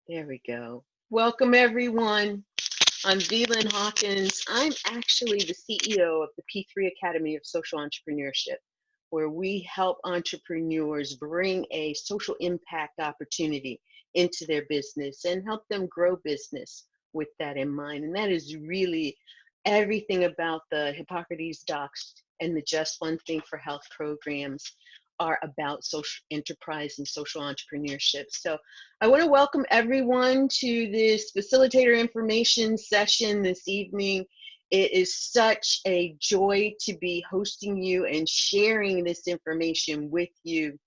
There we go. Welcome, everyone. I'm Velan Hawkins. I'm actually the CEO of the P3 Academy of Social Entrepreneurship, where we help entrepreneurs bring a social impact opportunity into their business and help them grow business with that in mind. And that is really everything about the Hippocrates Docs and the Just One Thing for Health programs are about social enterprise and social entrepreneurship. So I want to welcome everyone to this facilitator information session this evening. It is such a joy to be hosting you and sharing this information with you.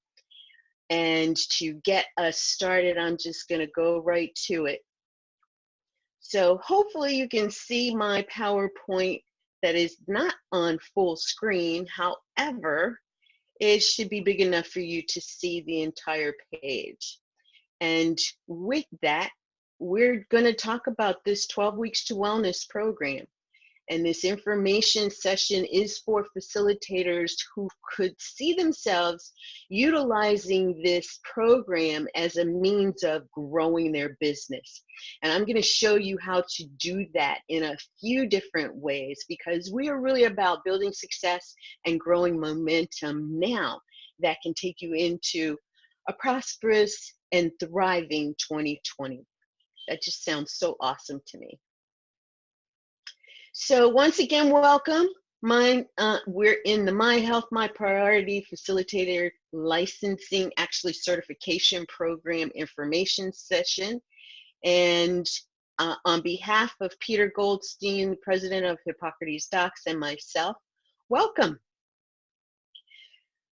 And to get us started, I'm just going to go right to it. So hopefully you can see my PowerPoint that is not on full screen. However, it should be big enough for you to see the entire page. And with that, we're going to talk about this 12 Weeks to Wellness program. And this information session is for facilitators who could see themselves utilizing this program as a means of growing their business. And I'm going to show you how to do that in a few different ways, because we are really about building success and growing momentum now that can take you into a prosperous and thriving 2020. That just sounds so awesome to me. So once again, welcome. We're in the My Health, My Priority Facilitator Licensing, actually certification program information session. And on behalf of Peter Goldstein, the president of Hippocrates Docs, and myself, welcome.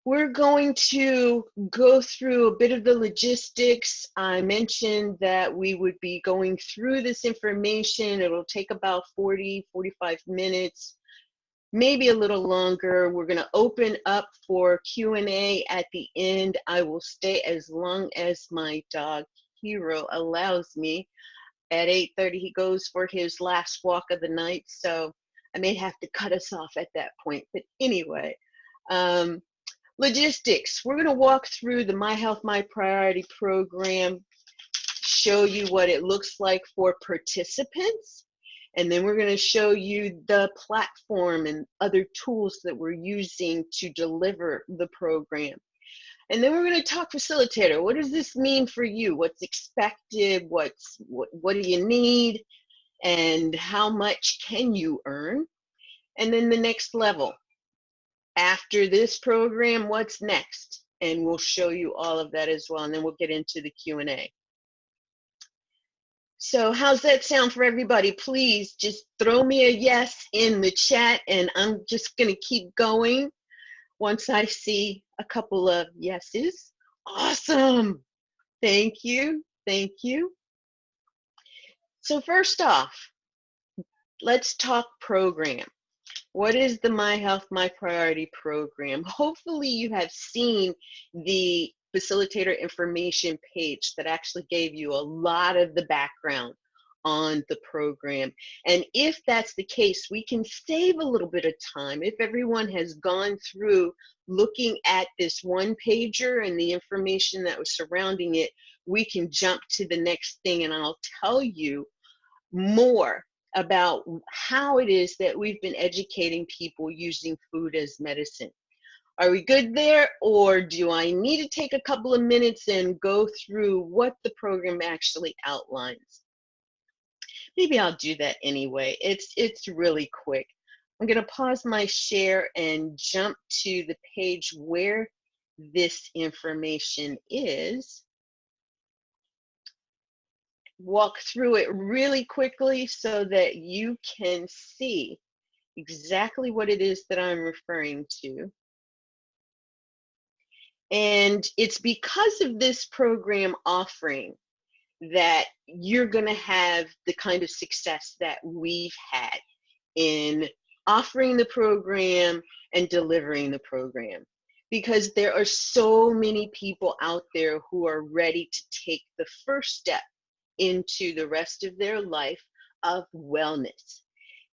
We're going to go through a bit of the logistics. I mentioned that we would be going through this information. It'll take about 40, 45 minutes, maybe a little longer. We're going to open up for Q&A at the end. I will stay as long as my dog Hero allows me. At 8:30, he goes for his last walk of the night, so I may have to cut us off at that point. But anyway, logistics. We're going to walk through the My Health, My Priority program, show you what it looks like for participants, and then we're going to show you the platform and other tools that we're using to deliver the program. And then we're going to talk facilitator. What does this mean for you? What's expected? What do you need? And how much can you earn? And then the next level. After this program, what's next? And we'll show you all of that as well, and then we'll get into the Q&A. So how's that sound for everybody? Please just throw me a yes in the chat, and I'm just going to keep going once I see a couple of yeses. Awesome. Thank you. Thank you. So first off, let's talk program. What is the My Health, My Priority program? Hopefully you have seen the facilitator information page that actually gave you a lot of the background on the program. And if that's the case, we can save a little bit of time. If everyone has gone through looking at this one pager and the information that was surrounding it, we can jump to the next thing, and I'll tell you more about how it is that we've been educating people using food as medicine. Are we good there, or do I need to take a couple of minutes and go through what the program actually outlines? Maybe I'll do that anyway. It's really quick. I'm going to pause my share and jump to the page where this information is. Walk through it really quickly so that you can see exactly what it is that I'm referring to. And it's because of this program offering that you're going to have the kind of success that we've had in offering the program and delivering the program. Because there are so many people out there who are ready to take the first step into the rest of their life of wellness.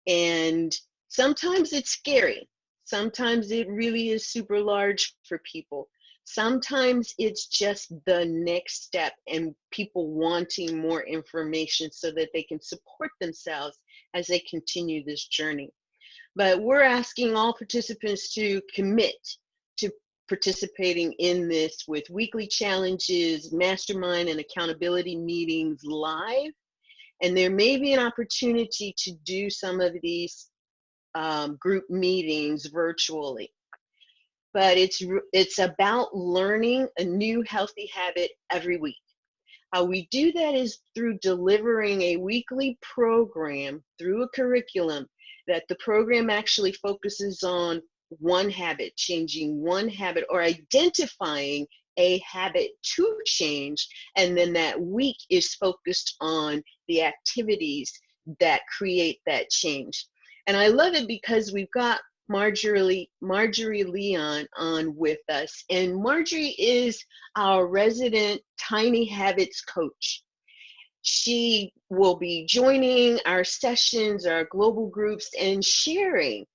And sometimes it's scary. Sometimes it really is super large for people. Sometimes it's just the next step and people wanting more information so that they can support themselves as they continue this journey. But we're asking all participants to commit to participating in this with weekly challenges, mastermind and accountability meetings live. And there may be an opportunity to do some of these group meetings virtually. But it's about learning a new healthy habit every week. How we do that is through delivering a weekly program through a curriculum that the program actually focuses on one habit, changing one habit, or identifying a habit to change. And then that week is focused on the activities that create that change. And I love it because we've got Marjorie Leon on with us. And Marjorie is our resident Tiny Habits coach. She will be joining our sessions, our global groups, and sharing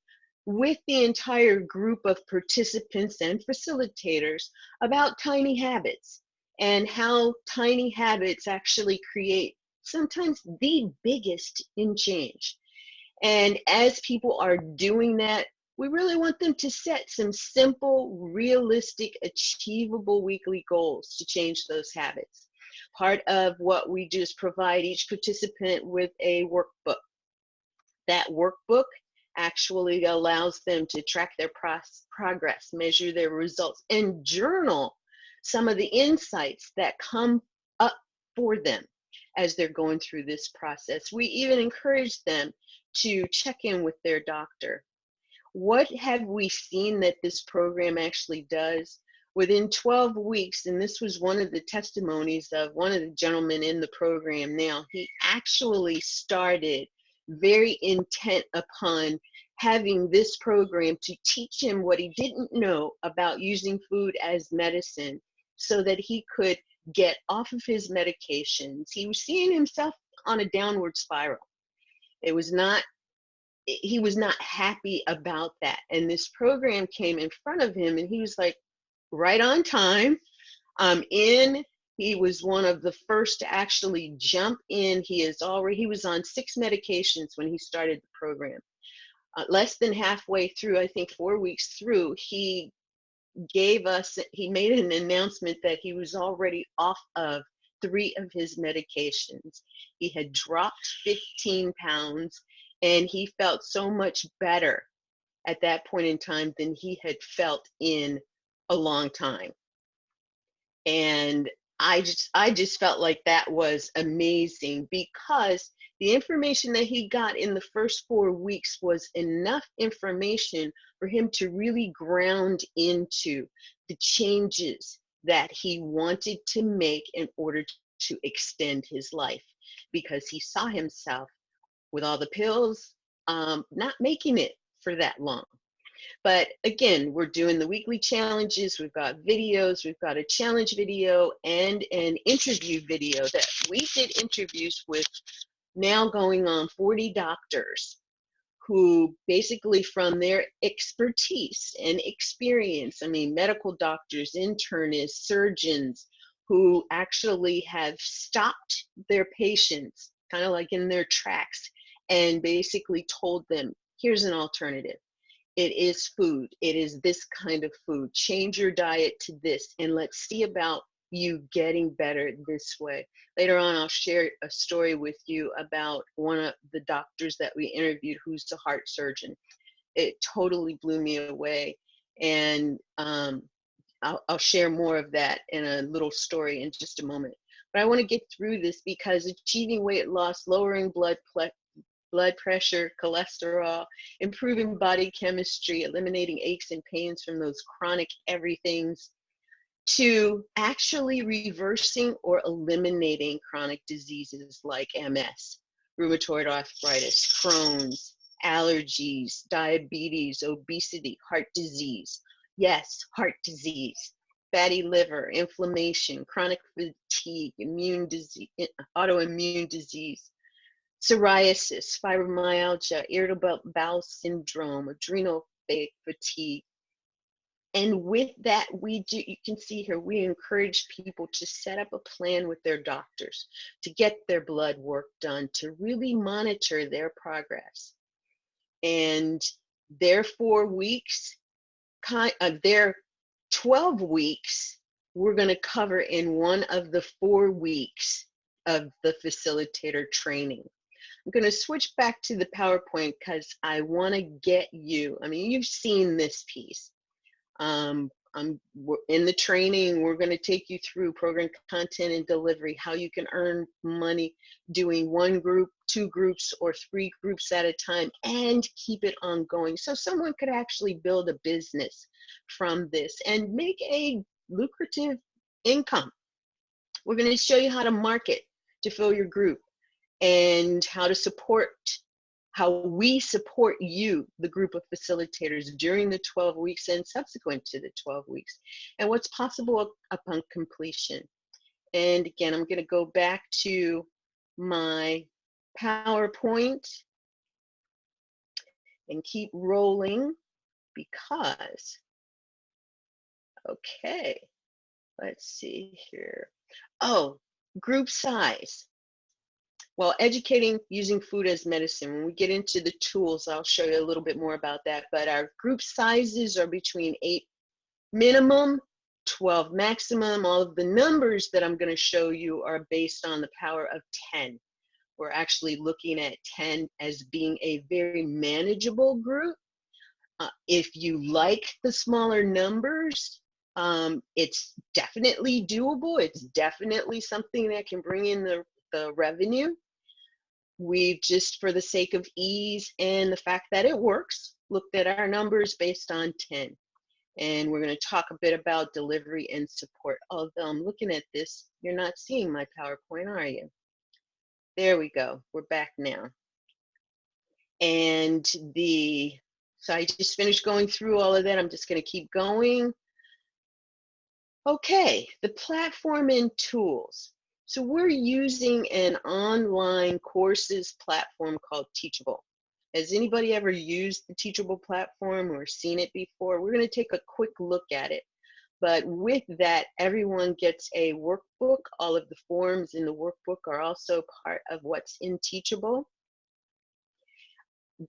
with the entire group of participants and facilitators about tiny habits and how tiny habits actually create sometimes the biggest in change. And as people are doing that, we really want them to set some simple, realistic, achievable weekly goals to change those habits. Part of what we do is provide each participant with a workbook. That workbook actually allows them to track their progress, measure their results, and journal some of the insights that come up for them as they're going through this process. We even encourage them to check in with their doctor. What have we seen that this program actually does? Within 12 weeks, and this was one of the testimonies of one of the gentlemen in the program now, he actually started very intent upon having this program to teach him what he didn't know about using food as medicine so that he could get off of his medications. He was seeing himself on a downward spiral. He was not happy about that. And this program came in front of him and he was like, right on time. He was one of the first to actually jump in. He was on 6 medications when he started the program. Less than halfway through, I think 4 weeks through, he made an announcement that he was already off of 3 of his medications. He had dropped 15 pounds and he felt so much better at that point in time than he had felt in a long time. And I just felt like that was amazing because the information that he got in the first 4 weeks was enough information for him to really ground into the changes that he wanted to make in order to extend his life, because he saw himself with all the pills not making it for that long. But again, we're doing the weekly challenges. We've got videos. We've got a challenge video and an interview video that we did interviews with now going on 40 doctors who basically, from their expertise and experience, I mean, medical doctors, internists, surgeons, who actually have stopped their patients kind of like in their tracks and basically told them, here's an alternative. It is food. It is this kind of food. Change your diet to this, and let's see about you getting better this way. Later on, I'll share a story with you about one of the doctors that we interviewed who's a heart surgeon. It totally blew me away, and I'll share more of that in a little story in just a moment. But I want to get through this because achieving weight loss, lowering blood pressure, cholesterol, improving body chemistry, eliminating aches and pains from those chronic everythings, to actually reversing or eliminating chronic diseases like MS, rheumatoid arthritis, Crohn's, allergies, diabetes, obesity, heart disease. Yes, heart disease, fatty liver, inflammation, chronic fatigue, immune disease, autoimmune disease, psoriasis, fibromyalgia, irritable bowel syndrome, adrenal fatigue, And with that, you can see here, we encourage people to set up a plan with their doctors, to get their blood work done, to really monitor their progress. And their 4 weeks, their 12 weeks, we're going to cover in one of the 4 weeks of the facilitator training. I'm going to switch back to the PowerPoint because I want to get you, I mean, you've seen this piece. In the training, we're going to take you through program content and delivery, how you can earn money doing 1 group, 2 groups, or 3 groups at a time, and keep it ongoing. So someone could actually build a business from this and make a lucrative income. We're going to show you how to market to fill your group and how to support, how we support you, the group of facilitators, during the 12 weeks and subsequent to the 12 weeks, and what's possible upon completion. And again, I'm going to go back to my PowerPoint and keep rolling because, okay, let's see here. Oh, group size. Well, educating using food as medicine. When we get into the tools, I'll show you a little bit more about that. But our group sizes are between 8 minimum, 12 maximum. All of the numbers that I'm going to show you are based on the power of 10. We're actually looking at 10 as being a very manageable group. If you like the smaller numbers, it's definitely doable. It's definitely something that can bring in the revenue. We've just, for the sake of ease and the fact that it works, looked at our numbers based on 10. And we're going to talk a bit about delivery and support. Although I'm looking at this, you're not seeing my PowerPoint, are you? There we go. We're back now. And so I just finished going through all of that. I'm just going to keep going. Okay, the platform and tools. So we're using an online courses platform called Teachable. Has anybody ever used the Teachable platform or seen it before? We're going to take a quick look at it. But with that, everyone gets a workbook. All of the forms in the workbook are also part of what's in Teachable.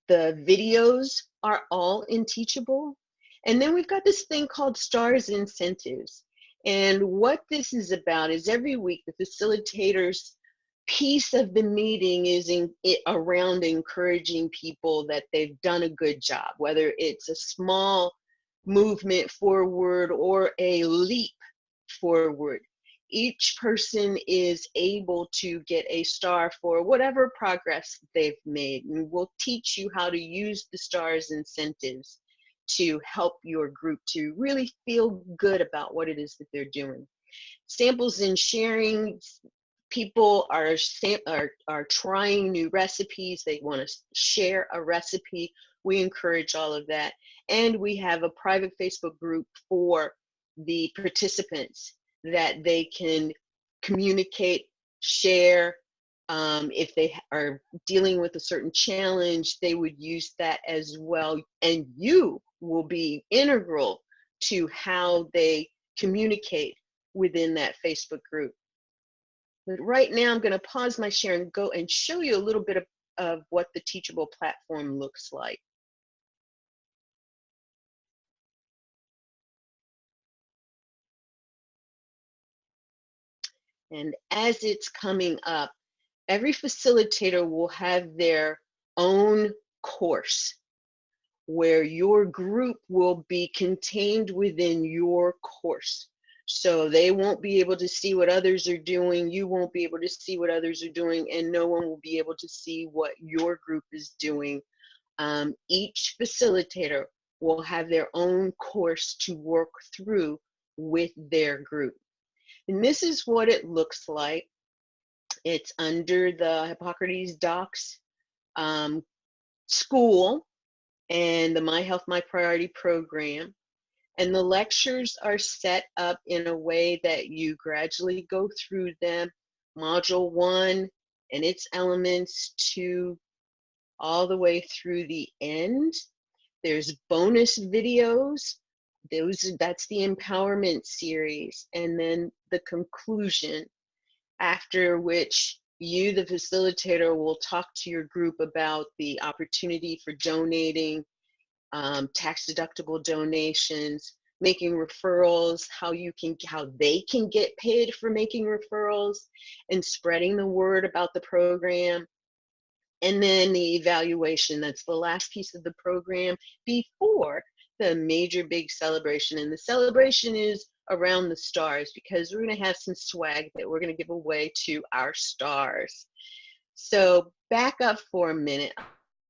The videos are all in Teachable. And then we've got this thing called Stars Incentives. And what this is about is every week the facilitators piece of the meeting is around encouraging people that they've done a good job, whether it's a small movement forward or a leap forward. Each person is able to get a star for whatever progress they've made, and we'll teach you how to use the stars incentives to help your group to really feel good about what it is that they're doing. Samples and sharing. People are trying new recipes. They want to share a recipe. We encourage all of that. And we have a private Facebook group for the participants that they can communicate, share. If they are dealing with a certain challenge, they would use that as well. And you will be integral to how they communicate within that Facebook group. But right now, I'm going to pause my share and go and show you a little bit of what the Teachable platform looks like. And as it's coming up, every facilitator will have their own course where your group will be contained within your course. So they won't be able to see what others are doing, you won't be able to see what others are doing, and no one will be able to see what your group is doing. Each facilitator will have their own course to work through with their group. And this is what it looks like. It's under the Hippocrates Docs school and the My Health, My Priority program. And the lectures are set up in a way that you gradually go through them. Module 1 and its elements to all the way through the end. There's bonus videos That's the empowerment series. And then the conclusion, after which you, the facilitator, will talk to your group about the opportunity for donating, tax deductible donations, making referrals, how they can get paid for making referrals, and spreading the word about the program. And then the evaluation, that's the last piece of the program before the major big celebration. And the celebration is around the stars, because we're going to have some swag that we're going to give away to our stars. So back up for a minute.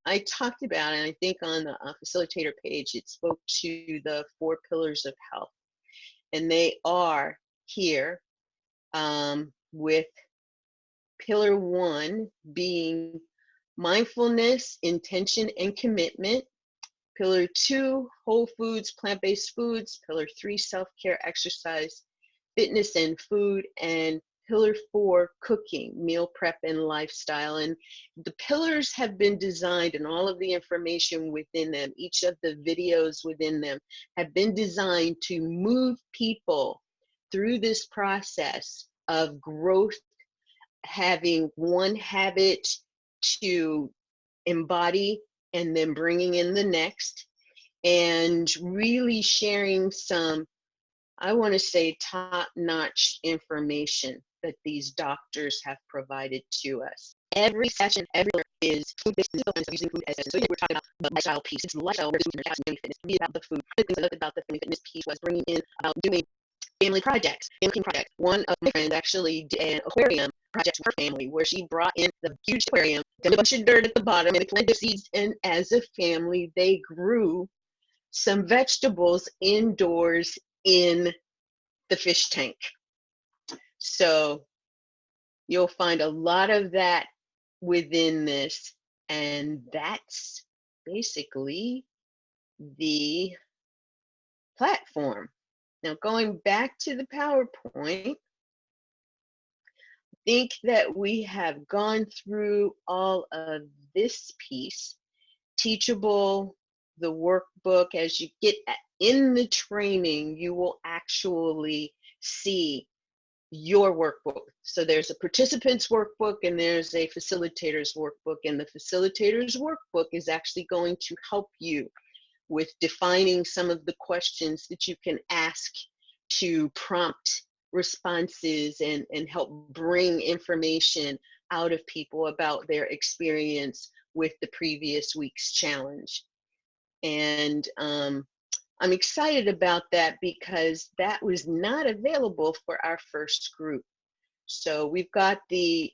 I talked about, and I think on the facilitator page, it spoke to the 4 pillars of health. And they are here, with pillar 1 being mindfulness, intention, and commitment. Pillar 2, whole foods, plant-based foods. Pillar 3, self-care, exercise, fitness, and food. And pillar 4, cooking, meal prep, and lifestyle. And the pillars have been designed, and all of the information within them, each of the videos within them, have been designed to move people through this process of growth, having one habit to embody and then bringing in the next, and really sharing some, I want to say, top-notch information that these doctors have provided to us. Every session, everywhere is food-based, using food as a, so we're talking about the lifestyle piece. It's the lifestyle where there's family fitness. To be about the food. The things I loved about the family fitness piece was bringing in about doing family projects, family projects. One of my friends actually did an aquarium project for her family, where she brought in the huge aquarium, dumped a bunch of dirt at the bottom, and they planted seeds. And as a family, they grew some vegetables indoors in the fish tank. So you'll find a lot of that within this, and that's basically the platform. Now, going back to the PowerPoint, I think that we have gone through all of this piece. Teachable, the workbook. As you get in the training, you will actually see your workbook. So there's a participant's workbook and there's a facilitator's workbook, and the facilitator's workbook is actually going to help you with defining some of the questions that you can ask to prompt responses and help bring information out of people about their experience with the previous week's challenge. And I'm excited about that, because that was not available for our first group. So we've got the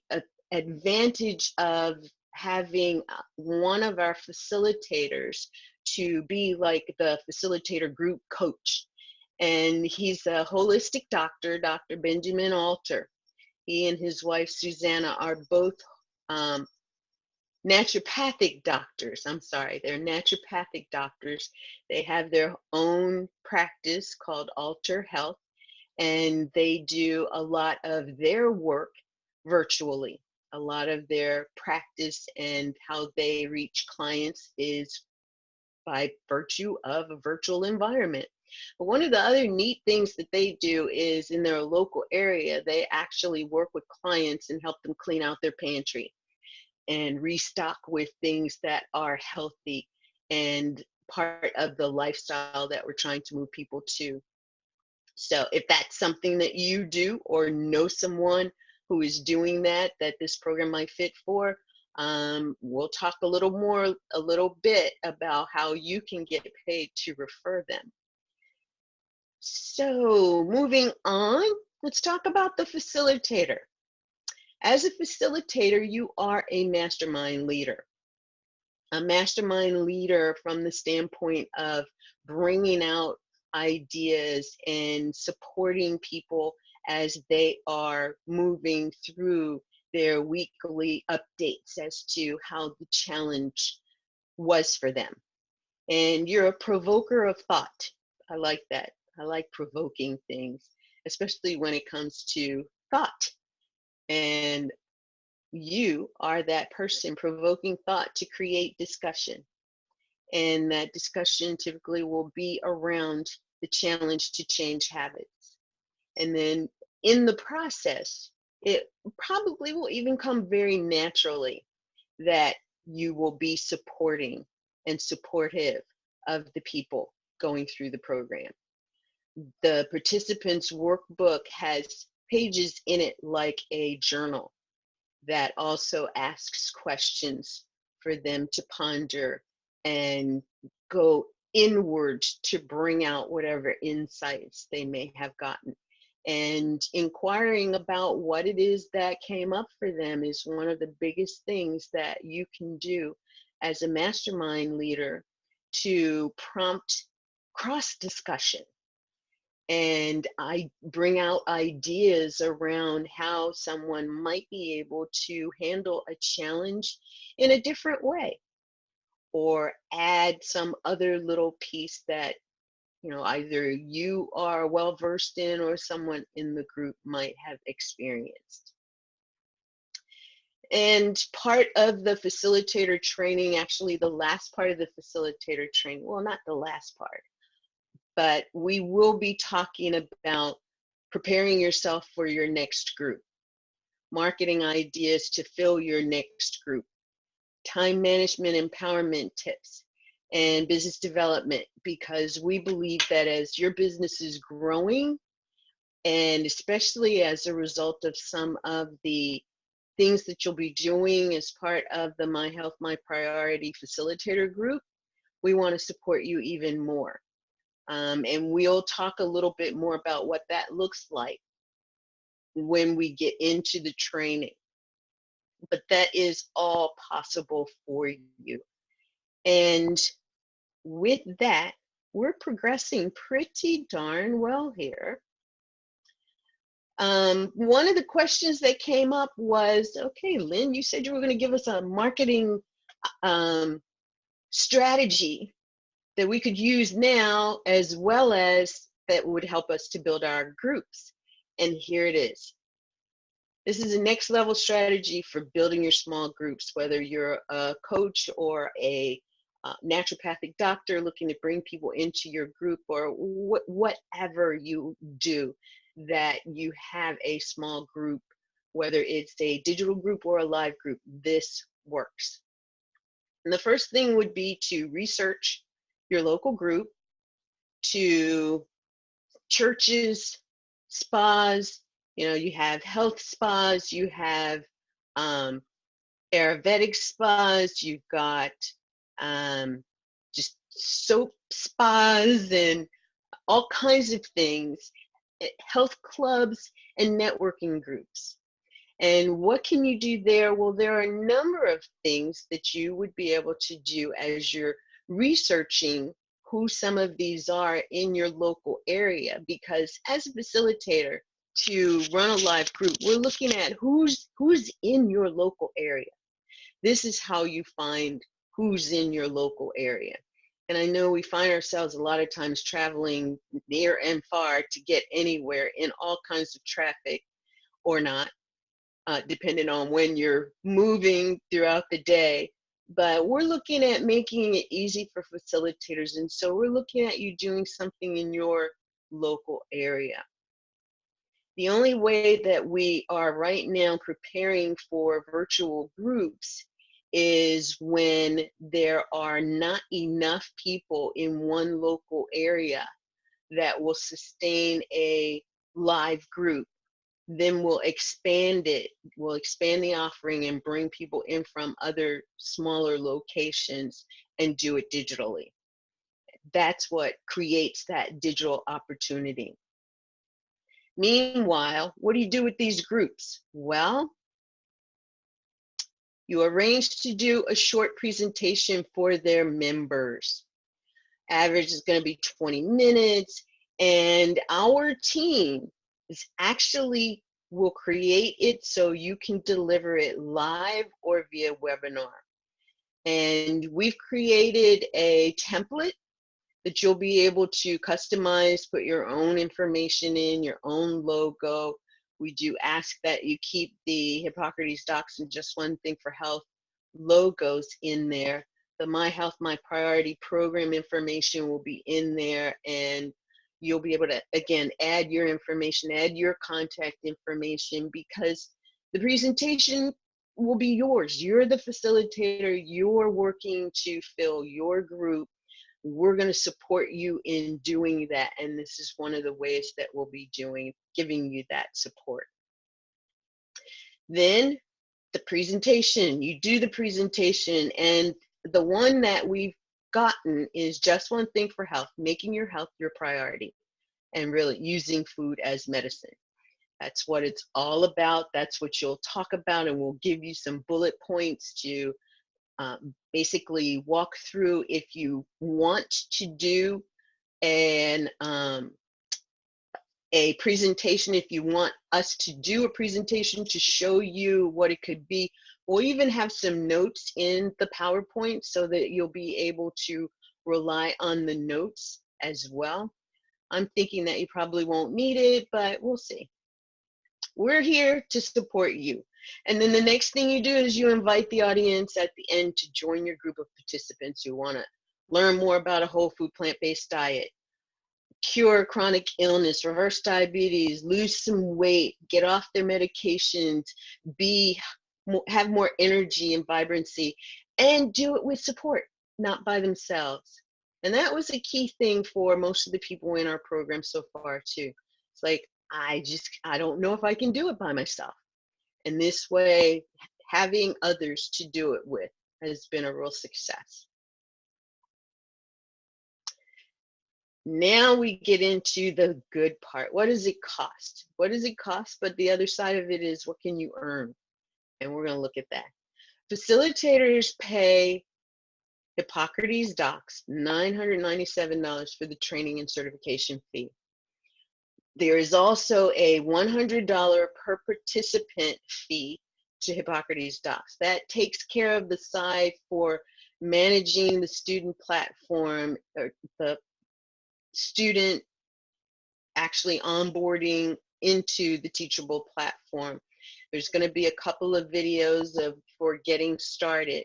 advantage of having one of our facilitators to be like the facilitator group coach. And he's a holistic doctor, Dr. Benjamin Alter. He and his wife, Susanna, are both naturopathic doctors. I'm sorry, they're naturopathic doctors. They have their own practice called Alter Health, and they do a lot of their work virtually. A lot of their practice and how they reach clients is by virtue of a virtual environment. But one of the other neat things that they do is, in their local area, they actually work with clients and help them clean out their pantry and restock with things that are healthy and part of the lifestyle that we're trying to move people to. So if that's something that you do, or know someone who is doing that this program might fit for, we'll talk a little bit about how you can get paid to refer them. So moving on, let's talk about the facilitator. As a facilitator, you are a mastermind leader. A mastermind leader from the standpoint of bringing out ideas and supporting people as they are moving through their weekly updates as to how the challenge was for them. And you're a provoker of thought. I like that. I like provoking things, especially when it comes to thought. And you are that person provoking thought to create discussion. And that discussion typically will be around the challenge to change habits. And then in the process, it probably will even come very naturally that you will be supporting and supportive of the people going through the program. The participants workbook has pages in it like a journal that also asks questions for them to ponder and go inward to bring out whatever insights they may have gotten. And inquiring about what it is that came up for them is one of the biggest things that you can do as a mastermind leader to prompt cross discussion. And I bring out ideas around how someone might be able to handle a challenge in a different way, or add some other little piece that, you know, either you are well versed in or someone in the group might have experienced. And part of the facilitator training, actually the last part of the facilitator training, well, not the last part, but we will be talking about preparing yourself for your next group, marketing ideas to fill your next group, time management empowerment tips, and business development, because we believe that as your business is growing, and especially as a result of some of the things that you'll be doing as part of the My Health, My Priority facilitator group, we want to support you even more. And we'll talk a little bit more about what that looks like when we get into the training. But that is all possible for you. And with that, we're progressing pretty darn well here. One of the questions that came up was, okay, Lynn, you said you were going to give us a marketing strategy that we could use now, as well as that would help us to build our groups. And here it is. This is a next level strategy for building your small groups, whether you're a coach or a naturopathic doctor looking to bring people into your group, or whatever you do, that you have a small group, whether it's a digital group or a live group, this works. And the first thing would be to research your local group, to churches, spas. You know, you have health spas, you have Ayurvedic spas, you've got just soap spas and all kinds of things, health clubs and networking groups. And what can you do there? Well, there are a number of things that you would be able to do as you're researching who some of these are in your local area, because as a facilitator, to run a live group, we're looking at who's in your local area. This is how you find who's in your local area. And I know we find ourselves a lot of times traveling near and far to get anywhere in all kinds of traffic, or not, depending on when you're moving throughout the day. But we're looking at making it easy for facilitators. And so we're looking at you doing something in your local area. The only way that we are right now preparing for virtual groups is when there are not enough people in one local area that will sustain a live group. Then we'll expand it, we'll expand the offering and bring people in from other smaller locations and do it digitally. That's what creates that digital opportunity. Meanwhile, what do you do with these groups? Well, you arrange to do a short presentation for their members. Average is going to be 20 minutes, and our team is actually will create it so you can deliver it live or via webinar. And we've created a template that you'll be able to customize, put your own information in, your own logo. We do ask that you keep the Hippocrates Docs and Just One Thing for Health logos in there. The My Health, My Priority program information will be in there, and you'll be able to, again, add your information, add your contact information, because the presentation will be yours. You're the facilitator. You're working to fill your group. We're going to support you in doing that. And this is one of the ways that we'll be giving you that support. Then the presentation, you do the presentation, and the one that we've gotten is just one thing for health, making your health your priority and really using food as medicine. That's what it's all about. That's what you'll talk about, and we'll give you some bullet points to basically walk through if you want to do a presentation, if you want us to do a presentation to show you what it could be. We'll even have some notes in the PowerPoint so that you'll be able to rely on the notes as well. I'm thinking that you probably won't need it, but we'll see. We're here to support you. And then the next thing you do is you invite the audience at the end to join your group of participants who want to learn more about a whole food plant-based diet, cure chronic illness, reverse diabetes, lose some weight, get off their medications, have more energy and vibrancy, and do it with support, not by themselves. And that was a key thing for most of the people in our program so far too. It's like, I don't know if I can do it by myself. And this way, having others to do it with has been a real success. Now we get into the good part. What does it cost? What does it cost? But the other side of it is, what can you earn? And we're going to look at that. Facilitators pay Hippocrates Docs $997 for the training and certification fee. There is also a $100 per participant fee to Hippocrates Docs. That takes care of the side for managing the student platform, or the student actually onboarding into the Teachable Platform. There's going to be a couple of videos for getting started.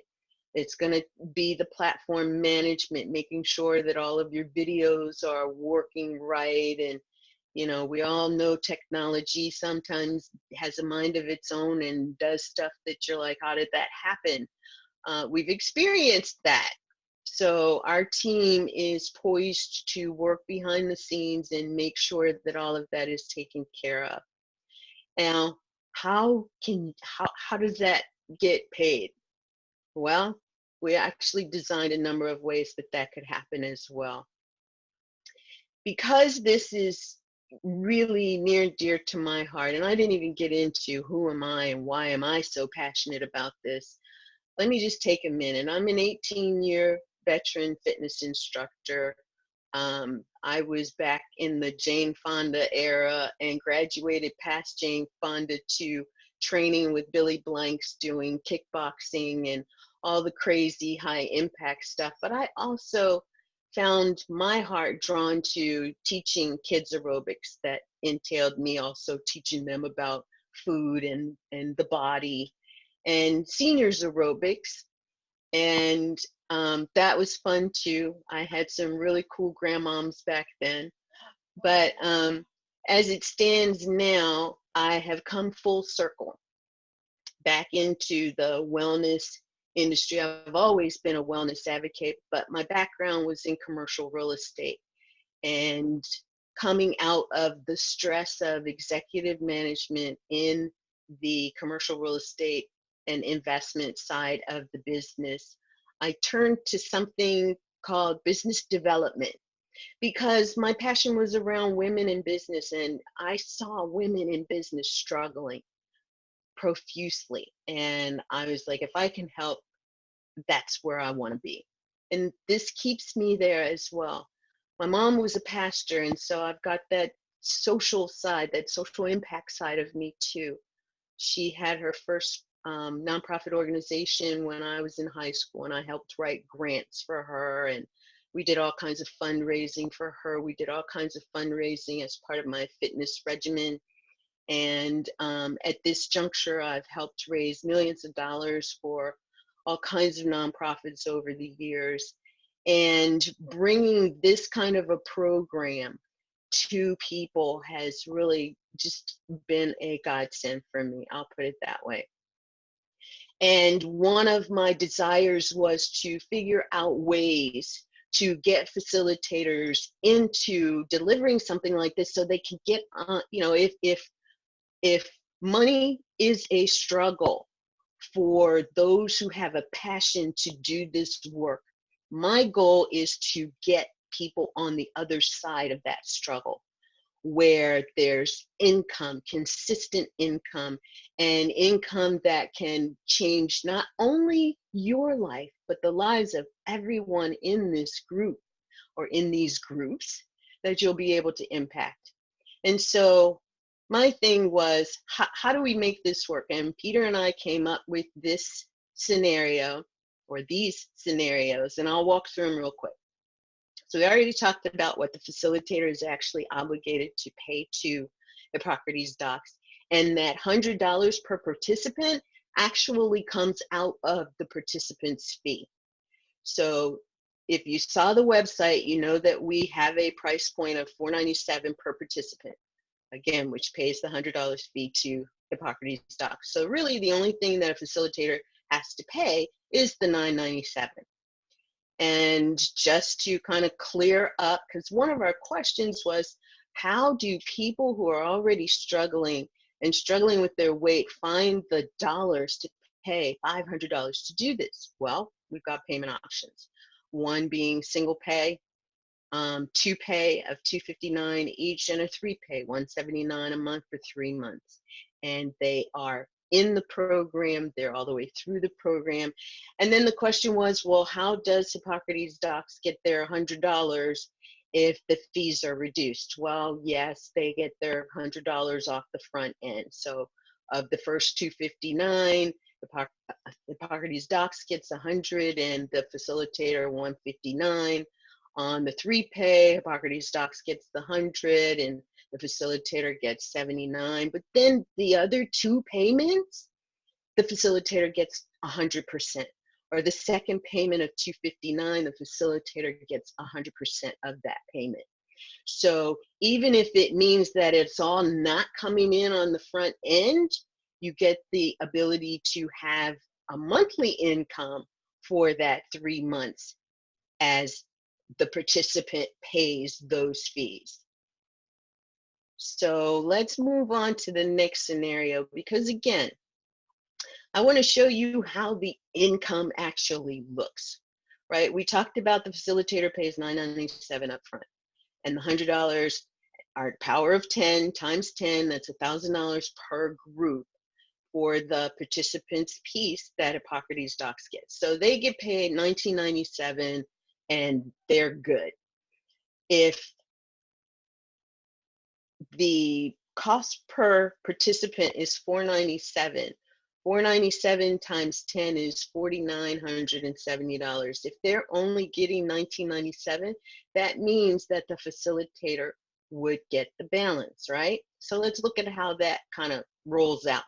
It's going to be the platform management, making sure that all of your videos are working right. And you know, we all know technology sometimes has a mind of its own and does stuff that you're like, how did that happen? We've experienced that. So our team is poised to work behind the scenes and make sure that all of that is taken care of. Now, how does that get paid? Well, we actually designed a number of ways that could happen as well. Because this is really near and dear to my heart, and I didn't even get into who am I and why am I so passionate about this. Let me just take a minute. I'm an 18-year veteran fitness instructor. I was back in the Jane Fonda era and graduated past Jane Fonda to training with Billy Blanks, doing kickboxing and all the crazy high impact stuff. But I also found my heart drawn to teaching kids aerobics. That entailed me also teaching them about food and the body, and seniors aerobics. And that was fun too. I had some really cool grandmoms back then. But as it stands now, I have come full circle back into the wellness industry. I've always been a wellness advocate, but my background was in commercial real estate. And coming out of the stress of executive management in the commercial real estate and investment side of the business, I turned to something called business development, because my passion was around women in business, and I saw women in business struggling profusely. And I was like, if I can help, that's where I want to be. And this keeps me there as well. My mom was a pastor, and so I've got that social side, that social impact side of me too. She had her first nonprofit organization when I was in high school, and I helped write grants for her, and we did all kinds of fundraising for her. We did all kinds of fundraising as part of my fitness regimen. And at this juncture, I've helped raise millions of dollars for all kinds of nonprofits over the years. And bringing this kind of a program 2 people has really just been a godsend for me. I'll put it that way. And one of my desires was to figure out ways to get facilitators into delivering something like this so they can get on, if money is a struggle for those who have a passion to do this work, my goal is to get people on the other side of that struggle, where there's income, consistent income, and income that can change not only your life, but the lives of everyone in this group or in these groups that you'll be able to impact. And so my thing was, how do we make this work? And Peter and I came up with this scenario, or these scenarios, and I'll walk through them real quick. So we already talked about what the facilitator is actually obligated to pay to Hippocrates docs, and that $100 per participant actually comes out of the participant's fee. So if you saw the website, you know that we have a price point of $497 per participant, again, which pays the $100 fee to Hippocrates docs. So really the only thing that a facilitator has to pay is the $997. And just to kind of clear up, because one of our questions was, how do people who are already struggling with their weight find the dollars to pay $500 to do this? Well, we've got payment options. One being single pay, 2 pay of $259 each, and a 3 pay, $179 a month for 3 months. And they are in the program, they're all the way through the program. And then the question was, well, how does Hippocrates docs get their $100 if the fees are reduced? Well, yes, they get their $100 off the front end. So of the first $259, Hippocrates docs gets $100 and the facilitator $159. On the 3 pay, Hippocrates docs gets the $100 and the facilitator gets $79. But then the other 2 payments, the facilitator gets 100%. Or the second payment of $259, the facilitator gets 100% of that payment. So even if it means that it's all not coming in on the front end, you get the ability to have a monthly income for that 3 months as the participant pays those fees. So let's move on to the next scenario, because again, I want to show you how the income actually looks, right? We talked about the facilitator pays $997 up front, and the $100 are power of 10 times 10, that's $1,000 per group for the participants piece that Hippocrates docs get. So they get paid $1997 and they're good. If the cost per participant is $497, $497 times 10 is $4,970. If they're only getting $1997, that means that the facilitator would get the balance, right? So let's look at how that kind of rolls out.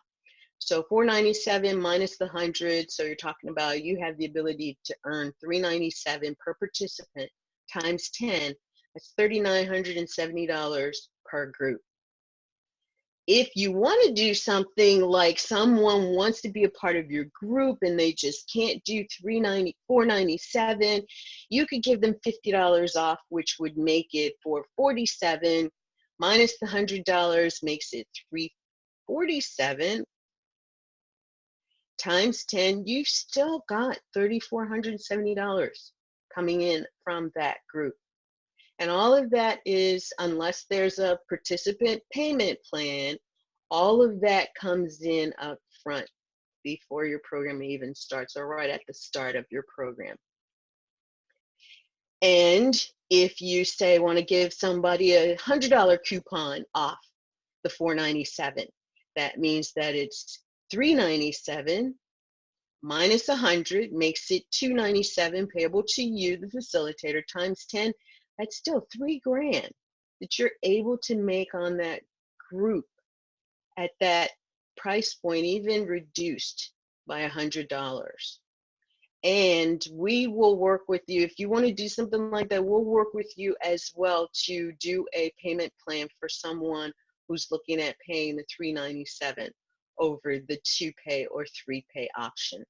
So $497 minus the 100, so you're talking about you have the ability to earn $397 per participant times 10. That's $3,970 per group. If you want to do something like someone wants to be a part of your group and they just can't do $497, you could give them $50 off, which would make it $447 minus the $100 makes it $347 times 10. You still got $3,470 coming in from that group. And all of that is, unless there's a participant payment plan, all of that comes in up front before your program even starts, or right at the start of your program. And if you say want to give somebody a $100 coupon off the $497, that means that it's $397 minus 100 makes it $297 payable to you, the facilitator, times 10. That's still $3,000 that you're able to make on that group at that price point, even reduced by $100. And we will work with you. If you want to do something like that, we'll work with you as well to do a payment plan for someone who's looking at paying the $397 over the 2-pay or 3-pay option.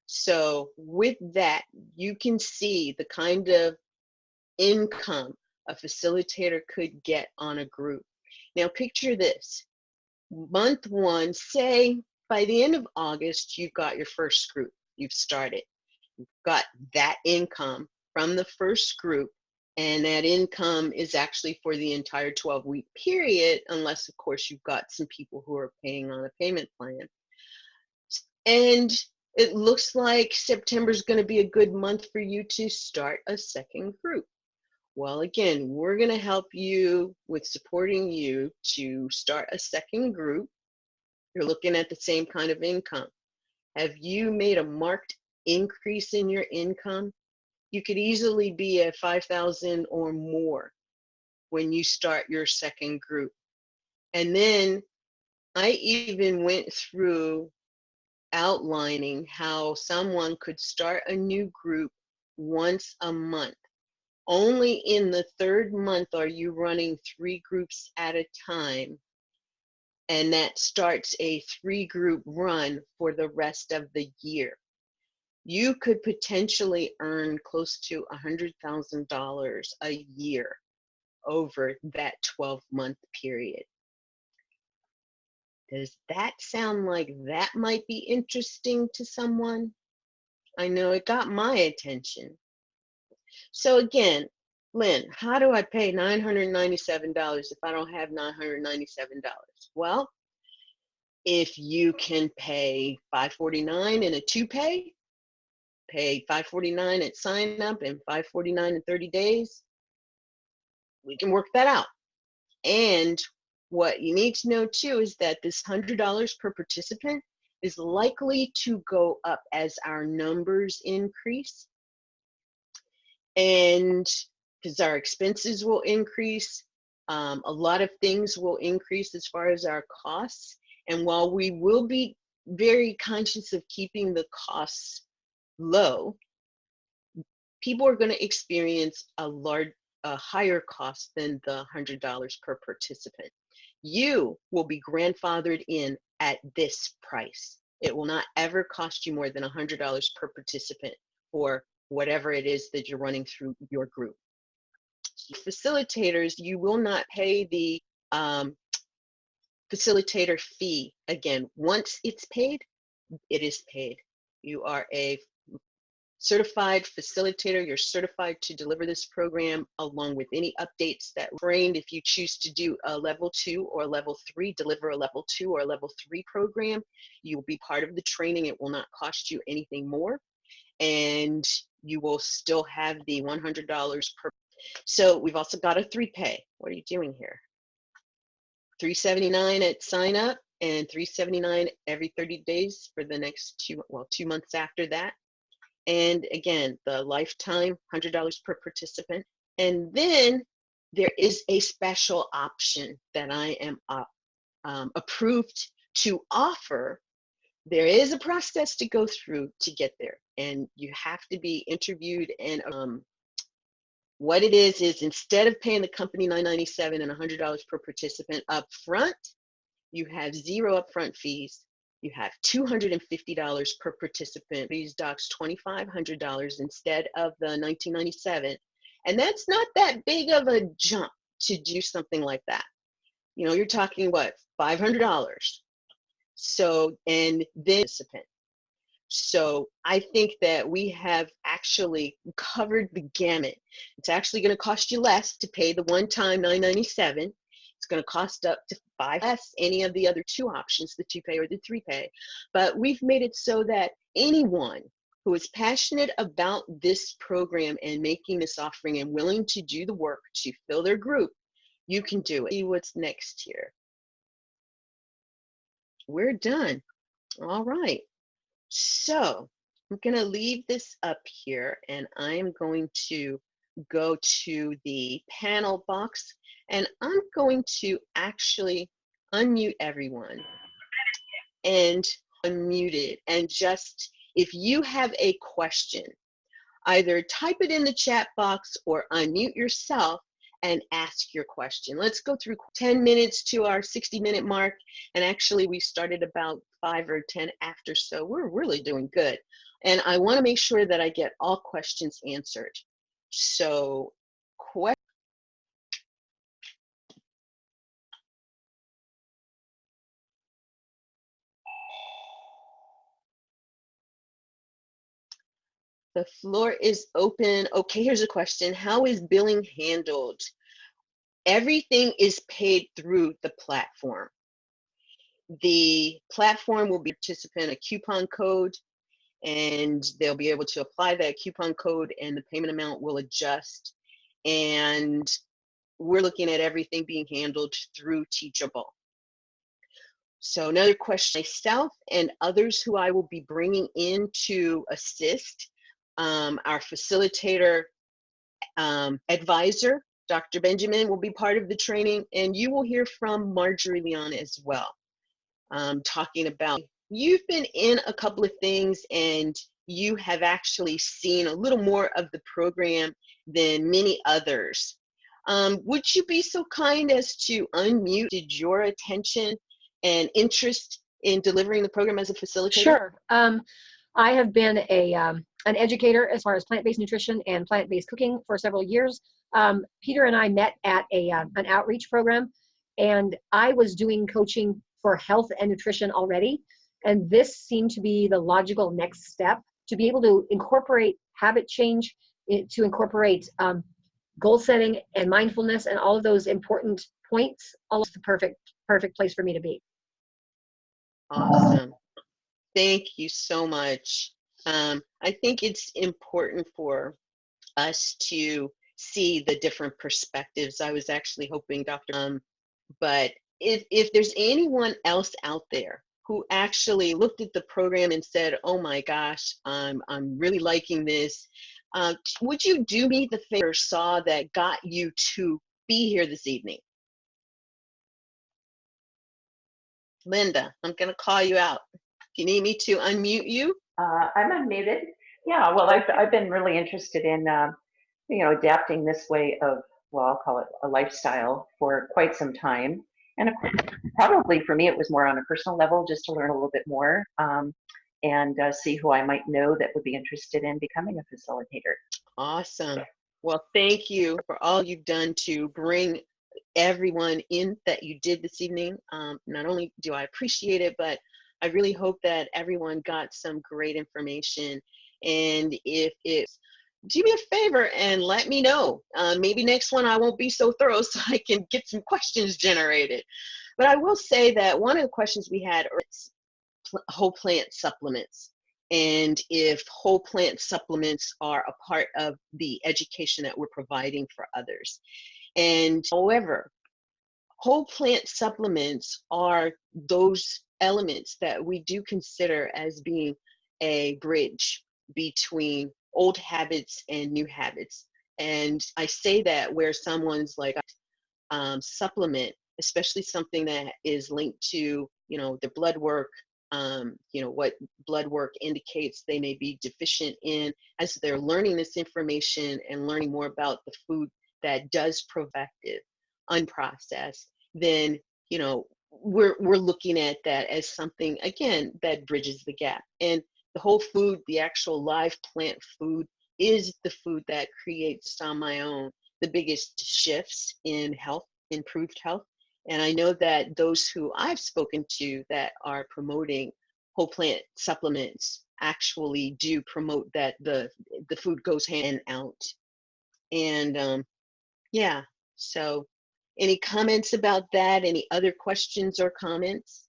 So with that, you can see the kind of income a facilitator could get on a group. Now picture this. Month one, say by the end of August, you've got your first group. You've started. You've got that income from the first group, and that income is actually for the entire 12-week period, unless, of course, you've got some people who are paying on a payment plan. And it looks like September is going to be a good month for you to start a second group. Well, again, we're going to help you with supporting you to start a second group. You're looking at the same kind of income. Have you made a marked increase in your income? You could easily be at $5,000 or more when you start your second group. And then I even went through outlining how someone could start a new group once a month. Only in the third month are you running 3 groups at a time, and that starts a 3-group run for the rest of the year. You could potentially earn close to $100,000 a year over that 12-month period. Does that sound like that might be interesting to someone? I know it got my attention. So again, Lynn, how do I pay $997 if I don't have $997? Well, if you can pay $549 in a 2-pay, pay $549 at sign up and $549 in 30 days, we can work that out. And what you need to know too is that this $100 per participant is likely to go up as our numbers increase, and because our expenses will increase, a lot of things will increase as far as our costs. And while we will be very conscious of keeping the costs low, people are going to experience a higher cost than the $100 per participant. You will be grandfathered in at this price. It will not ever cost you more than $100 per participant for whatever it is that you're running through your group. Facilitators, you will not pay the facilitator fee. Again, once it's paid, it is paid. You are a certified facilitator. You're certified to deliver this program along with any updates that trained. If you choose to do a level 2 or level 3, deliver a level 2 or level 3 program, you will be part of the training. It will not cost you anything more, and you will still have the $100 per. So we've also got a 3-pay. What are you doing here? $379 at sign up and $379 every 30 days for the next 2 months after that. And again, the lifetime, $100 per participant. And then there is a special option that I am approved to offer. There is a process to go through to get there, and you have to be interviewed. And what it is instead of paying the company $997 and $100 per participant up front, you have 0 upfront fees. You have $250 per participant. These docs $2,500 instead of the $1997. And that's not that big of a jump to do something like that. You know, you're talking what, $500. So, and then participant. So I think that we have actually covered the gamut. It's actually going to cost you less to pay the one-time $997. It's going to cost up to $5 less any of the other 2 options, the 2-pay or the 3-pay. But we've made it so that anyone who is passionate about this program and making this offering and willing to do the work to fill their group, you can do it. See what's next here. We're done. All right. So I'm going to leave this up here, and I'm going to go to the panel box, and I'm going to actually unmute everyone and unmute it and just If you have a question, either type it in the chat box or unmute yourself and ask your question. Let's go through 10 minutes to our 60-minute mark. And actually, we started about 5 or 10 after, so we're really doing good. And I want to make sure that I get all questions answered. So, the floor is open. Okay, here's a question. How is billing handled? Everything is paid through the platform. The platform will be participant a coupon code, and they'll be able to apply that coupon code and the payment amount will adjust. And we're looking at everything being handled through Teachable. So another question, myself and others who I will be bringing in to assist, our facilitator advisor, Dr. Benjamin, will be part of the training, and you will hear from Marjorie Leon as well, talking about, you've been in a couple of things and you have actually seen a little more of the program than many others. Would you be so kind as to unmute your attention and interest in delivering the program as a facilitator? Sure. I have been an educator as far as plant-based nutrition and plant-based cooking for several years. Peter and I met at an outreach program, and I was doing coaching for health and nutrition already. And this seemed to be the logical next step to be able to incorporate habit change, to incorporate goal setting and mindfulness and all of those important points. All the perfect place for me to be. Awesome. Thank you so much. I think it's important for us to see the different perspectives. I was actually hoping, Dr. But if there's anyone else out there who actually looked at the program and said, oh my gosh, I'm really liking this, would you do me the favor, saw that got you to be here this evening? Linda, I'm going to call you out. Do you need me to unmute you? I'm unmuted. Yeah, well, I've been really interested in, adapting this way of, well, I'll call it a lifestyle for quite some time. And probably for me, it was more on a personal level, just to learn a little bit more and see who I might know that would be interested in becoming a facilitator. Awesome. Well, thank you for all you've done to bring everyone in that you did this evening. Not only do I appreciate it, but I really hope that everyone got some great information. And if it's, do me a favor and let me know. Maybe next one I won't be so thorough so I can get some questions generated. But I will say that one of the questions we had is whole plant supplements. And if whole plant supplements are a part of the education that we're providing for others. And however, whole plant supplements are those elements that we do consider as being a bridge between old habits and new habits. And I say that where someone's like supplement, especially something that is linked to, the blood work, what blood work indicates they may be deficient in, as they're learning this information and learning more about the food that does proactive, unprocessed, then, we're looking at that as something, again, that bridges the gap. And the whole food, the actual live plant food, is the food that creates on my own the biggest shifts in health, improved health. And I know that those who I've spoken to that are promoting whole plant supplements actually do promote that the food goes hand out. And yeah, so any comments about that? Any other questions or comments?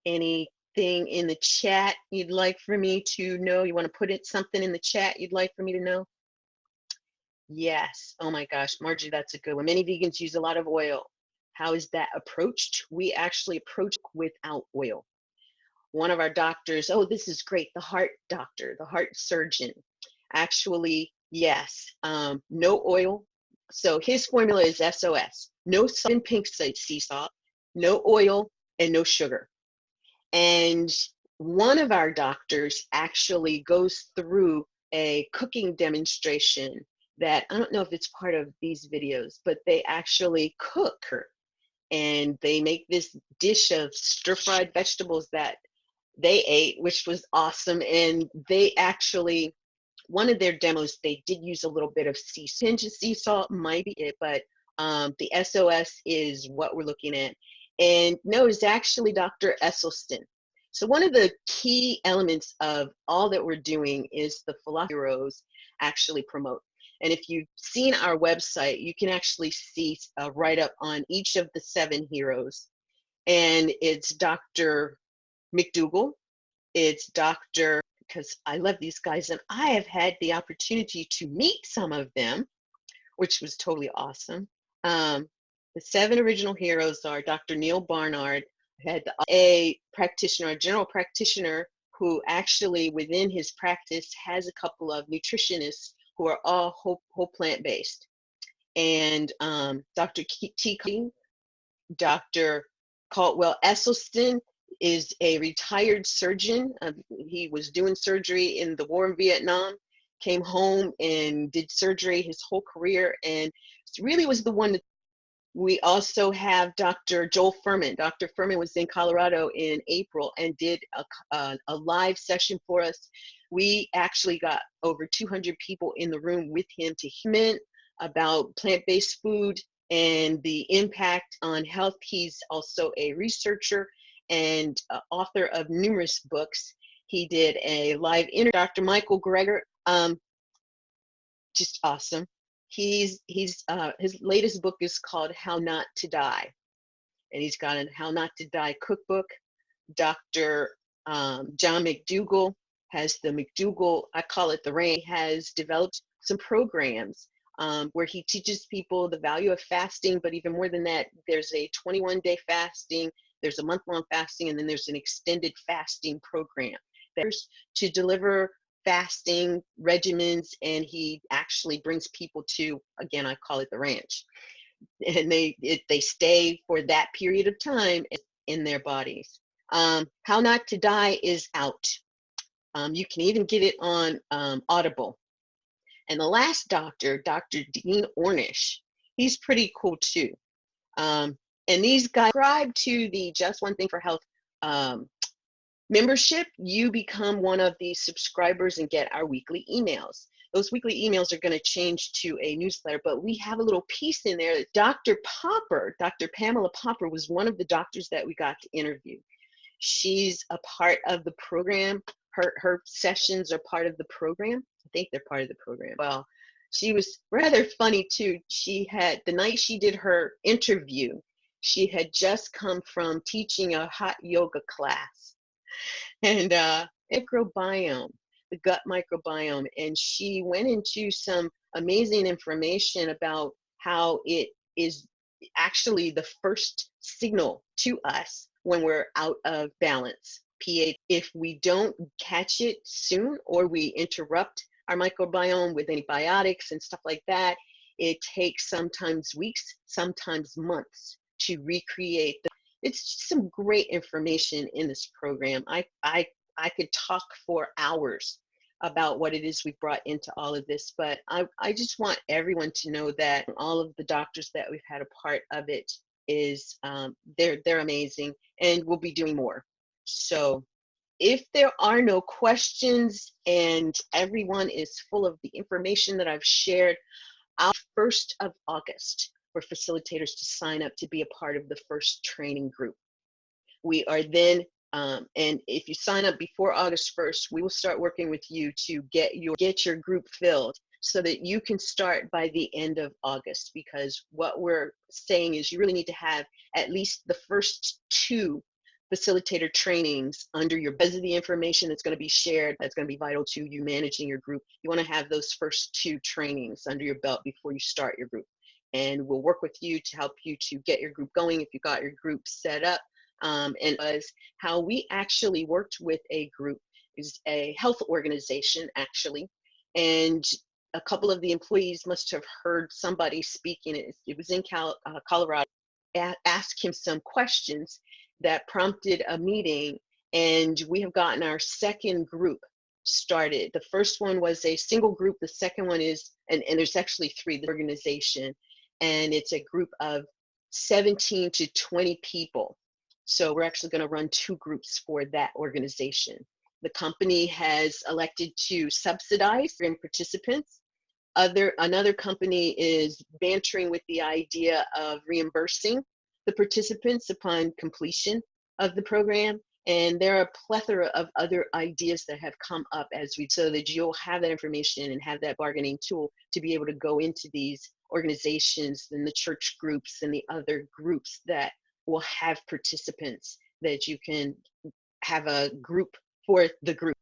Anything in the chat you'd like for me to know? You want to put something in the chat you'd like for me to know? Yes. Oh my gosh, Margie, that's a good one. Many vegans use a lot of oil. How is that approached? We actually approach without oil. One of our doctors, oh, this is great, the heart doctor, the heart surgeon, actually, yes, no oil. So his formula is SOS, no salt and pink sea salt, no oil, and no sugar. And one of our doctors actually goes through a cooking demonstration that I don't know if it's part of these videos, but they actually cook her. And they make this dish of stir-fried vegetables that they ate, which was awesome. And they actually, one of their demos, they did use a little bit of pinch of sea salt, might be it, but the SOS is what we're looking at. And no, it's actually Dr. Esselstyn. So one of the key elements of all that we're doing is the philosophy heroes actually promote. And if you've seen our website, you can actually see a write-up on each of the 7 heroes. And it's Dr. McDougall, it's Dr. because I love these guys, and I have had the opportunity to meet some of them, which was totally awesome. The 7 original heroes are Dr. Neil Barnard, had a practitioner, a general practitioner, who actually within his practice has a couple of nutritionists who are all whole plant-based. And Dr. T. Dr. Caldwell Esselstyn is a retired surgeon. He was doing surgery in the war in Vietnam, came home and did surgery his whole career, and really was the one that we also have Dr. Joel Furman. Dr. Furman was in Colorado in April and did a live session for us. We actually got over 200 people in the room with him to hear about plant-based food and the impact on health. He's also a researcher and author of numerous books. He did a live interview. Dr. Michael Greger, just awesome. His latest book is called How Not to Die, and he's got a How Not to Die cookbook. Dr. John McDougall has the McDougall, I call it the Ranch, has developed some programs where he teaches people the value of fasting, but even more than that, there's a 21-day fasting, there's a month-long fasting, and then there's an extended fasting program. There's to deliver fasting regimens, and he actually brings people to, again, I call it the ranch, and they stay for that period of time in their bodies. How Not to Die is out. You can even get it on Audible. And the last doctor, Dr. Dean Ornish, he's pretty cool too. And these guys subscribe to the Just One Thing for Health membership. You become one of the subscribers and get our weekly emails. Those weekly emails are going to change to a newsletter, but we have a little piece in there that Dr. Popper, Dr. Pamela Popper, was one of the doctors that we got to interview. She's a part of the program. Her sessions are part of the program. I think they're part of the program. Well, she was rather funny too. She had, the night she did her interview, she had just come from teaching a hot yoga class. And microbiome, the gut microbiome, and she went into some amazing information about how it is actually the first signal to us when we're out of balance, pH. If we don't catch it soon, or we interrupt our microbiome with antibiotics and stuff like that, it takes sometimes weeks, sometimes months to recreate the. It's just some great information in this program. I could talk for hours about what it is we brought into all of this, but I just want everyone to know that all of the doctors that we've had a part of it is they're amazing, and we'll be doing more. So if there are no questions and everyone is full of the information that I've shared, our 1st of August for facilitators to sign up to be a part of the first training group. We are then, and if you sign up before August 1st, we will start working with you to get your group filled so that you can start by the end of August, because what we're saying is you really need to have at least the first 2 facilitator trainings under your bed of the information that's going to be shared, that's going to be vital to you managing your group. You want to have those first 2 trainings under your belt before you start your group. And we'll work with you to help you to get your group going if you got your group set up. And as how we actually worked with a group is a health organization actually, and a couple of the employees must have heard somebody speaking. It was in Colorado. Ask him some questions that prompted a meeting, and we have gotten our second group started. The first one was a single group. The second one is, and there's actually three, the organization, and it's a group of 17 to 20 people. So we're actually going to run two groups for that organization. The company has elected to subsidize participants. Another company is bantering with the idea of reimbursing the participants upon completion of the program. And there are a plethora of other ideas that have come up so that you'll have that information and have that bargaining tool to be able to go into these organizations and the church groups and the other groups that will have participants, that you can have a group for the group.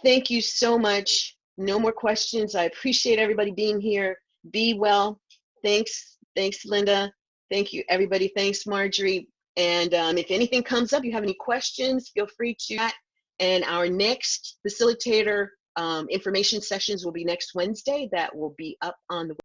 Thank you so much. No more questions. I appreciate everybody being here. Be well. Thanks, Linda. Thank you, everybody. Thanks, Marjorie. And if anything comes up, you have any questions, feel free to chat. And our next facilitator information sessions will be next Wednesday. That will be up on the